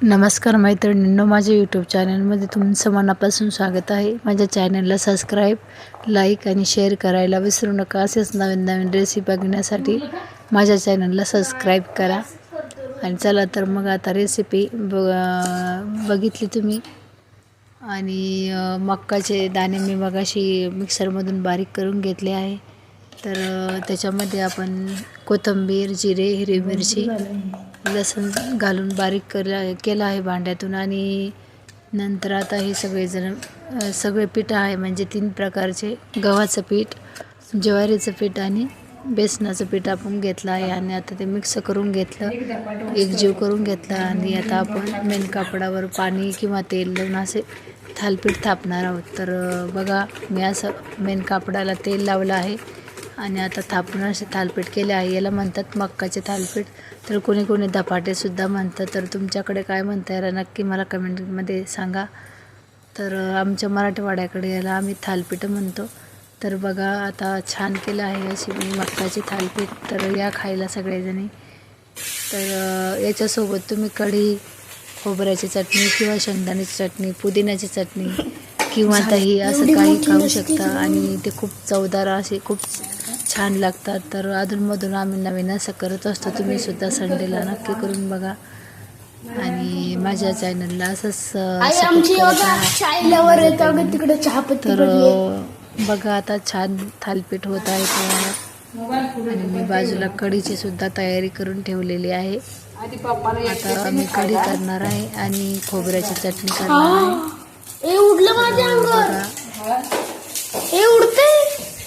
नमस्कार मैत्रिणींनो, माझ्या यूट्यूब चॅनलमध्ये तुमचं मनापासून स्वागत आहे. माझ्या चॅनलला सबस्क्राईब, लाईक आणि शेअर करायला विसरू नका. असेच नवीन नवीन रेसिपी बघण्यासाठी माझ्या चॅनलला सबस्क्राईब करा. आणि चला तर मग आता रेसिपी बघितली तुम्ही. आणि मक्काचे दाणे मी मगाशी मिक्सरमधून बारीक करून घेतले आहे. तर त्याच्यामध्ये आपण कोथिंबीर, जिरे, हिरवी मिरची, लसूण घालून बारीक केलं आहे भांड्यातून. आणि नंतर आता हे सगळे पीठ आहे, म्हणजे 3 प्रकारचे: गव्हाचं पीठ, ज्वारीचं पीठ आणि बेसनाचं पीठ आपण घेतलं आहे. आणि आता ते मिक्स करून घेतलं, एकजीव करून घेतलं. आणि आता आपण मेन कापडावर पाणी किंवा तेल लावून असे थालीपीठ थापणार आहोत. तर बघा, मी असं मेन कापडाला तेल लावलं आहे आणि आता थापून असे थालीपीठ केले आहे. याला म्हणतात मक्काचे थालीपीठ. तर कोणी कोणी धपाटेसुद्धा म्हणतात. तर तुमच्याकडे काय म्हणता याला नक्की मला कमेंटमध्ये सांगा. तर आमच्या मराठवाड्याकडे याला आम्ही थालीपीठ म्हणतो. तर बघा, आता छान केलं आहे अशी मी मक्काची थालीपीठ. तर या खायला सगळेजणी. तर याच्यासोबत तुम्ही कढी, खोबऱ्याची चटणी किंवा शेंगदाण्याची चटणी, पुदिन्याची चटणी किंवा दही असं काही खाऊ शकता. आणि ते खूप चवदार असे खूप छान लागतात. तर अधूनमधून आम्ही नवीन असं करत असतो. तुम्हीसुद्धा संडेला नक्की करून बघा. आणि माझ्या चॅनलला असंच सपोर्ट करत राहा. तर बघा, आता छान थालीपीठ होत आहे तयार. आणि मी बाजूला कढीची सुद्धा तयारी करून ठेवलेली आहे. आता मी कढी करणार आहे आणि खोबऱ्याची चटणी करणार आहे.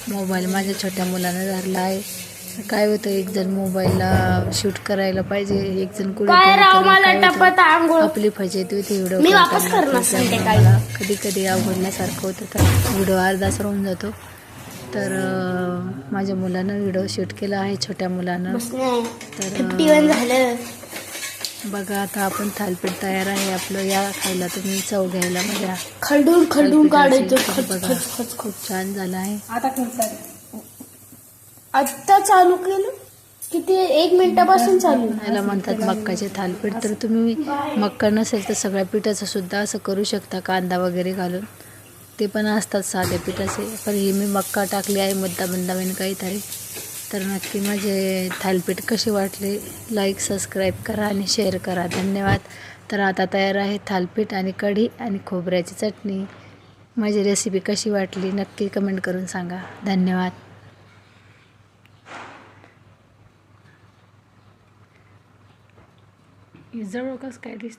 मोबाईल माझ्या छोट्या मुलानं धरला आहे. काय होतं, एक जण मोबाईलला शूट करायला पाहिजे, एक जण कुठे आपली फजिती होती व्हिडिओ करताना. कधी कधी अवघडल्यासारखं होतं, तर व्हिडिओ अर्धाच राहून जातो. तर माझ्या मुलानं व्हिडिओ शूट केला आहे, छोट्या मुलानं. तर बघा, आता आपण थालीपीठ तयार आहे आपलं. या खायला तुम्ही चव घ्यायला म्हणजे खरडून काढायचं. बघा, खूप छान झालं आहे. आता चालू केलं किती 1 मिनिटापासून चालू. याला म्हणतात मक्काचे थालीपीठ. तर तुम्ही मक्का नसेल तर सगळ्या पिठाचं सुद्धा असं करू शकता, कांदा वगैरे घालून. ते पण असतात साधे पिठाचे, पण हे मी मक्का टाकली आहे मुद्दाम नवीन काहीतरी. तर नक्की माझे थालीपीठ कसे वाटले लाईक, सबस्क्राईब करा आणि शेअर करा. धन्यवाद. तर आता तयार आहे थालीपीठ आणि कढी आणि खोबऱ्याची चटणी. माझी रेसिपी कशी वाटली नक्की कमेंट करून सांगा. धन्यवाद. जवळ कसं काय दिसतं.